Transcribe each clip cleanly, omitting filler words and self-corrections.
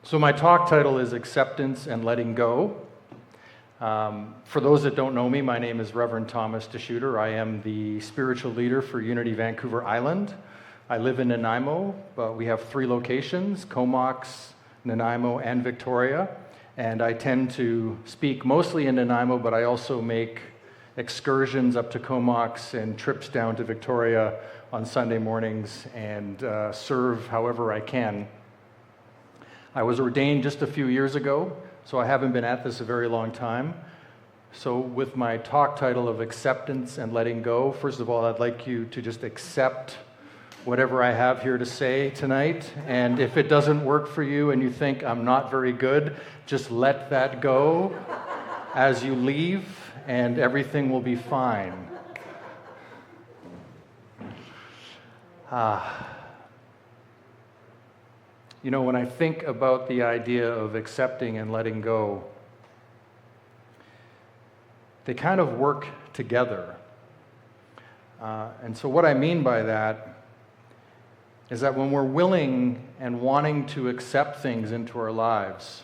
So my talk title is Acceptance and Letting Go. For those that don't know me, my name is Reverend Thomas DeSchutter. I am the spiritual leader for Unity Vancouver Island. I live in Nanaimo, but we have 3 locations, Comox, Nanaimo, and Victoria. And I tend to speak mostly in Nanaimo, but I also make excursions up to Comox and trips down to Victoria on Sunday mornings and serve however I can. I was ordained just a few years ago, so I haven't been at this a very long time. So with my talk title of Acceptance and Letting Go, first of all, I'd like you to just accept whatever I have here to say tonight. And if it doesn't work for you and you think I'm not very good, just let that go as you leave, and everything will be fine. You know, when I think about the idea of accepting and letting go, they kind of work together. And so what I mean by that is that when we're willing and wanting to accept things into our lives,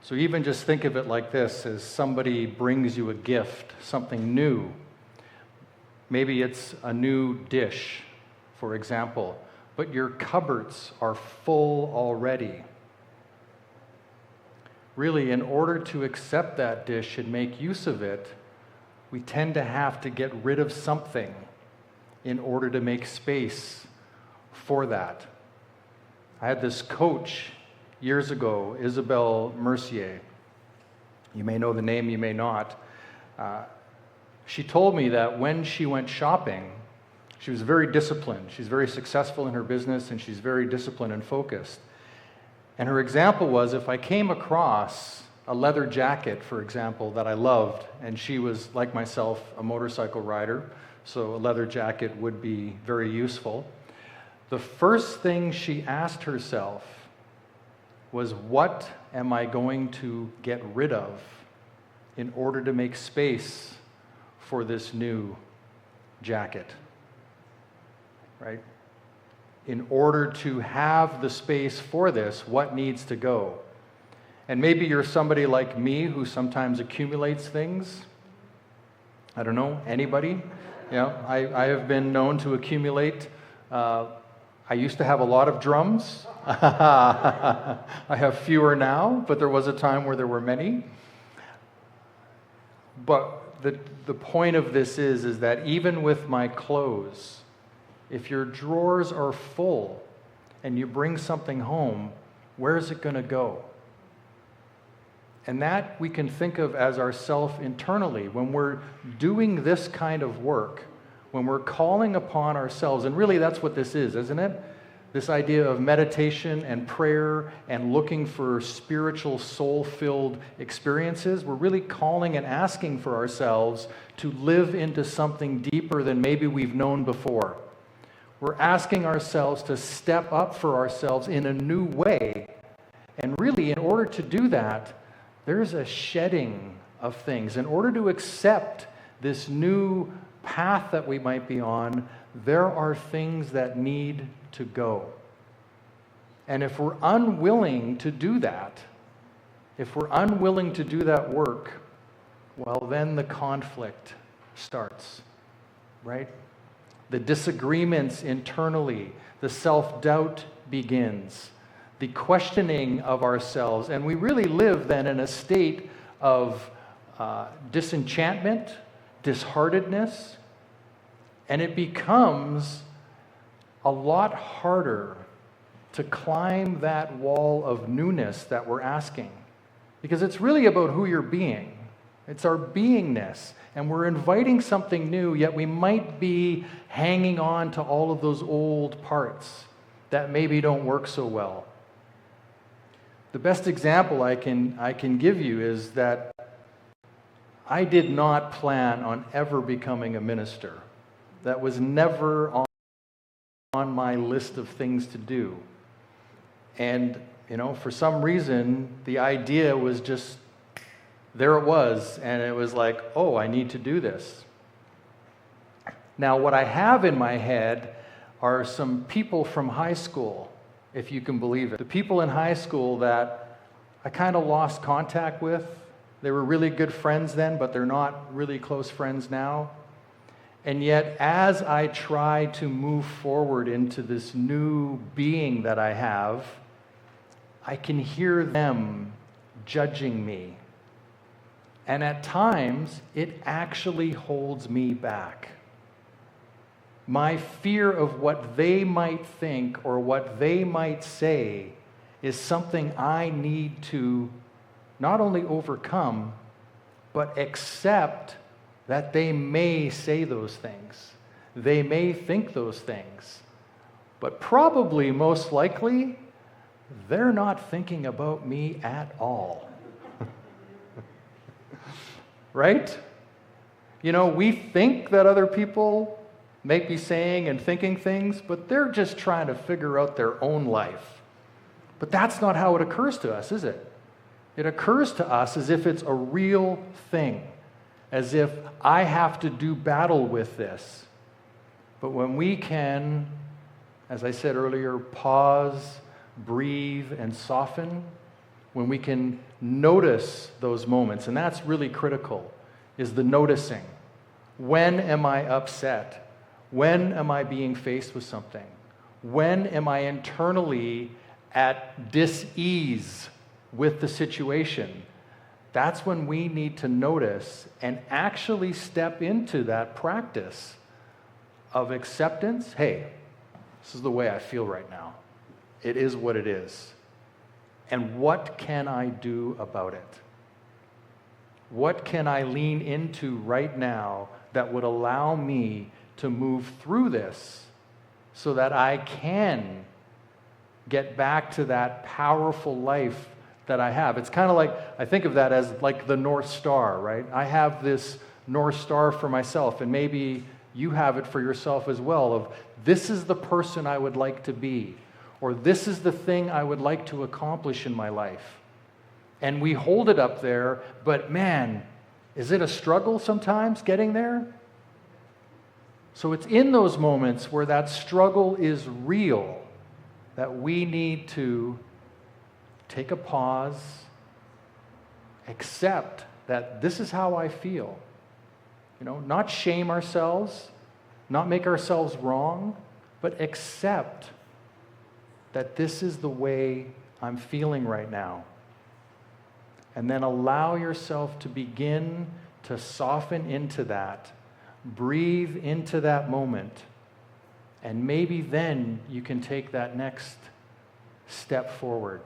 so even just think of it like this, as somebody brings you a gift, something new. Maybe it's a new dish, for example, but your cupboards are full already. Really, in order to accept that dish and make use of it, we tend to have to get rid of something in order to make space for that. I had this coach years ago, Isabelle Mercier. You may know the name, you may not. She told me that when she went shopping, she was very disciplined. She's very successful in her business, and she's very disciplined and focused. And her example was, if I came across a leather jacket, for example, that I loved, and she was, like myself, a motorcycle rider, so a leather jacket would be very useful. The first thing she asked herself was, what am I going to get rid of in order to make space for this new jacket? Right? In order to have the space for this, what needs to go? And maybe you're somebody like me who sometimes accumulates things. I don't know, anybody? Yeah, I have been known to accumulate. I used to have a lot of drums. I have fewer now, but there was a time where there were many. But the point of this is that even with my clothes, if your drawers are full and you bring something home, where is it going to go? And that we can think of as ourself internally. When we're doing this kind of work, when we're calling upon ourselves, and really that's what this is, isn't it? This idea of meditation and prayer and looking for spiritual, soul-filled experiences, we're really calling and asking for ourselves to live into something deeper than maybe we've known before. We're asking ourselves to step up for ourselves in a new way. And really, in order to do that, there's a shedding of things. In order to accept this new path that we might be on, there are things that need to go. And if we're unwilling to do that, if we're unwilling to do that work, well, then the conflict starts, right? The disagreements internally, the self-doubt begins, the questioning of ourselves, and we really live then in a state of disenchantment, disheartedness, and it becomes a lot harder to climb that wall of newness that we're asking, because it's really about who you're being. It's our beingness. And we're inviting something new, yet we might be hanging on to all of those old parts that maybe don't work so well. The best example I can give you is that I did not plan on ever becoming a minister. That was never on my list of things to do. And, you know, for some reason, the idea was just there it was, and it was like, oh, I need to do this. Now, what I have in my head are some people from high school if you can believe it. The people in high school that I kind of lost contact with, they were really good friends then, but they're not really close friends now. And yet, as I try to move forward into this new being that I have, I can hear them judging me. And at times, it actually holds me back. My fear of what they might think or what they might say is something I need to not only overcome, but accept that they may say those things. They may think those things. But probably, most likely, they're not thinking about me at all. Right? You know, we think that other people may be saying and thinking things, but they're just trying to figure out their own life. But that's not how it occurs to us, is it? It occurs to us as if it's a real thing, as if I have to do battle with this. But when we can, as I said earlier, pause, breathe, and soften, when we can notice those moments, and that's really critical, is the noticing. When am I upset? When am I being faced with something? When am I internally at dis-ease with the situation? That's when we need to notice and actually step into that practice of acceptance. Hey, this is the way I feel right now. It is what it is. And what can I do about it? What can I lean into right now that would allow me to move through this so that I can get back to that powerful life that I have? It's kind of like, I think of that as like the North Star, right? I have this North Star for myself, and maybe you have it for yourself as well, of this is the person I would like to be, or this is the thing I would like to accomplish in my life. And we hold it up there, but man, is it a struggle sometimes getting there? So it's in those moments where that struggle is real that we need to take a pause, accept that this is how I feel. You know, not shame ourselves, not make ourselves wrong, but accept that this is the way I'm feeling right now. And then allow yourself to begin to soften into that, breathe into that moment, and maybe then you can take that next step forward.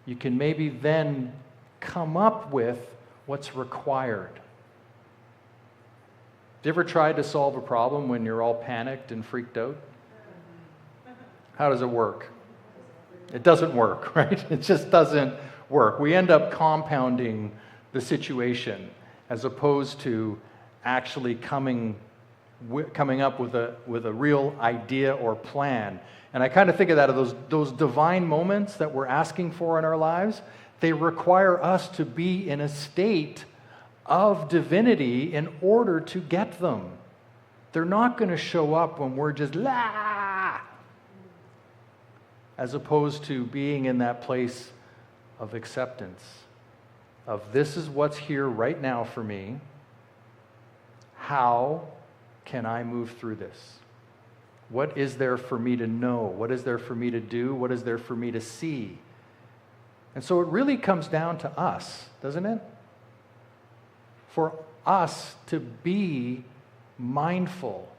You can maybe then come up with what's required. Have you ever tried to solve a problem when you're all panicked and freaked out? How does it work? It doesn't work, right? It just doesn't work. We end up compounding the situation as opposed to actually coming up with a real idea or plan. And I kind of think of that, of those divine moments that we're asking for in our lives. They require us to be in a state of divinity in order to get them. They're not going to show up when we're just la, as opposed to being in that place of acceptance, of this is what's here right now for me. How can I move through this? What is there for me to know? What is there for me to do? What is there for me to see? And so it really comes down to us, doesn't it? For us to be mindful.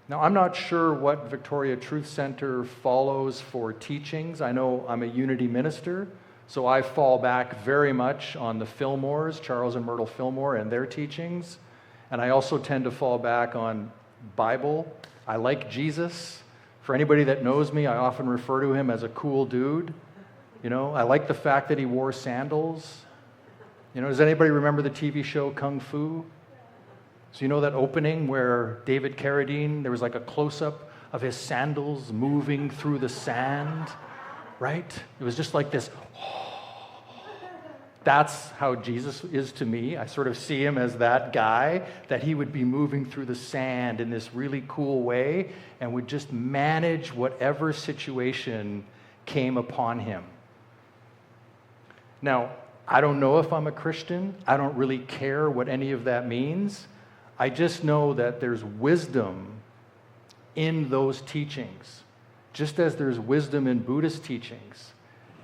Now, I'm not sure what Victoria Truth Center follows for teachings. I know I'm a Unity minister, so I fall back very much on the Fillmores, Charles and Myrtle Fillmore, and their teachings. And I also tend to fall back on Bible. I like Jesus. For anybody that knows me, I often refer to him as a cool dude. You know, I like the fact that he wore sandals. You know, does anybody remember the TV show Kung Fu? So you know that opening where David Carradine, there was like a close-up of his sandals moving through the sand, right? It was just like this, That's how Jesus is to me. I sort of see him as that guy, that he would be moving through the sand in this really cool way and would just manage whatever situation came upon him. Now, I don't know if I'm a Christian. I don't really care what any of that means. I just know that there's wisdom in those teachings, just as there's wisdom in Buddhist teachings,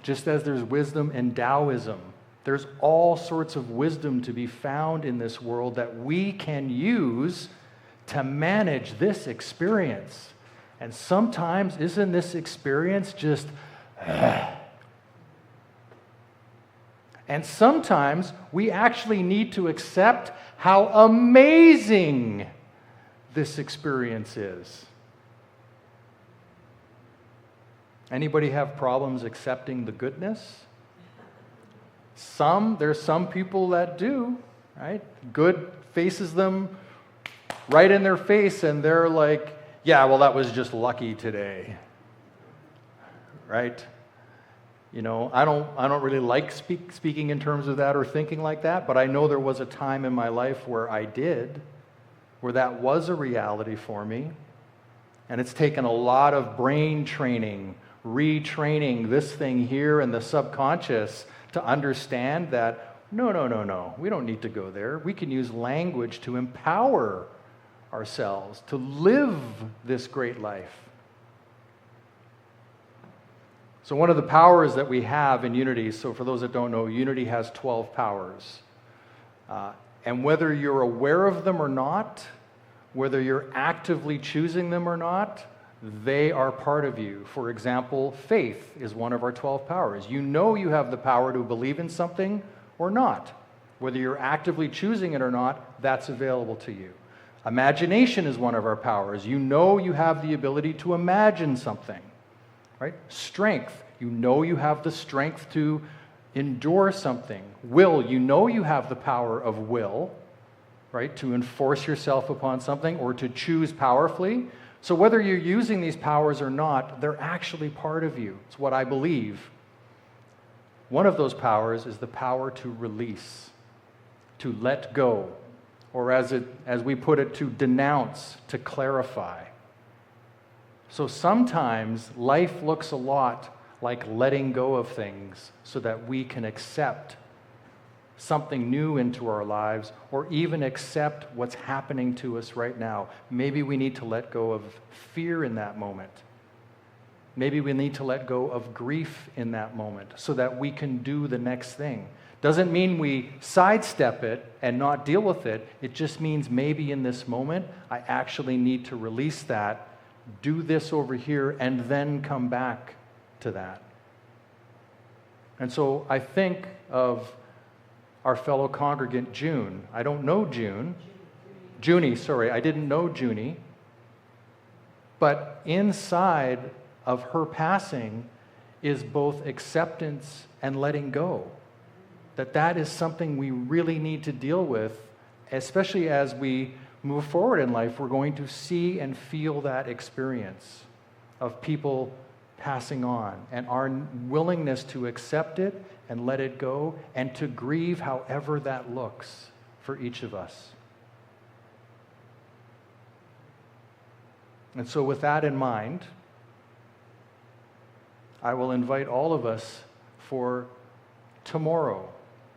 just as there's wisdom in Taoism. There's all sorts of wisdom to be found in this world that we can use to manage this experience. And sometimes, isn't this experience just... And sometimes we actually need to accept how amazing this experience is. Anybody have problems accepting the goodness? There's some people that do, right? Good faces them right in their face and they're like, yeah, well, that was just lucky today, right? You know, I don't really like speaking in terms of that or thinking like that, but I know there was a time in my life where I did, where that was a reality for me. And it's taken a lot of brain training, retraining this thing here in the subconscious to understand that, no, we don't need to go there. We can use language to empower ourselves to live this great life. So one of the powers that we have in Unity, so for those that don't know, Unity has 12 powers. And whether you're aware of them or not, whether you're actively choosing them or not, they are part of you. For example, faith is one of our 12 powers. You know you have the power to believe in something or not. Whether you're actively choosing it or not, that's available to you. Imagination is one of our powers. You know you have the ability to imagine something. Right? Strength. You know you have the strength to endure something. Will. You know you have the power of will, right? To enforce yourself upon something or to choose powerfully. So whether you're using these powers or not, they're actually part of you. It's what I believe. One of those powers is the power to release, to let go, or as we put it, to denounce, to clarify. So sometimes life looks a lot like letting go of things so that we can accept something new into our lives or even accept what's happening to us right now. Maybe we need to let go of fear in that moment. Maybe we need to let go of grief in that moment so that we can do the next thing. Doesn't mean we sidestep it and not deal with it. It just means maybe in this moment I actually need to release that, do this over here, and then come back to that. And so I think of our fellow congregant June. I don't know June. Junie, sorry, I didn't know Junie. But inside of her passing is both acceptance and letting go. That is something we really need to deal with, especially as we move forward in life. We're going to see and feel that experience of people passing on and our willingness to accept it and let it go and to grieve however that looks for each of us. And so with that in mind, I will invite all of us for tomorrow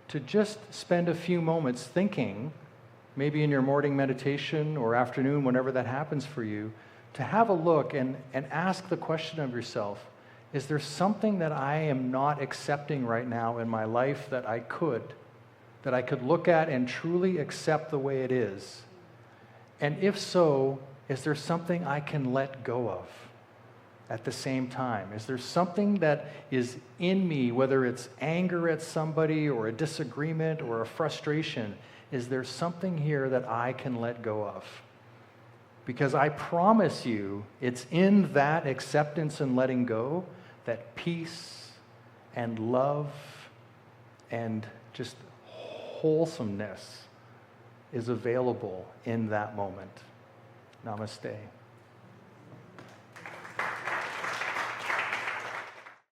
to just spend a few moments thinking, maybe in your morning meditation or afternoon, whenever that happens for you, to have a look and ask the question of yourself, is there something that I am not accepting right now in my life that I could look at and truly accept the way it is? And if so, is there something I can let go of at the same time? Is there something that is in me, whether it's anger at somebody or a disagreement or a frustration? Is there something here that I can let go of? Because I promise you, it's in that acceptance and letting go that peace and love and just wholesomeness is available in that moment. Namaste.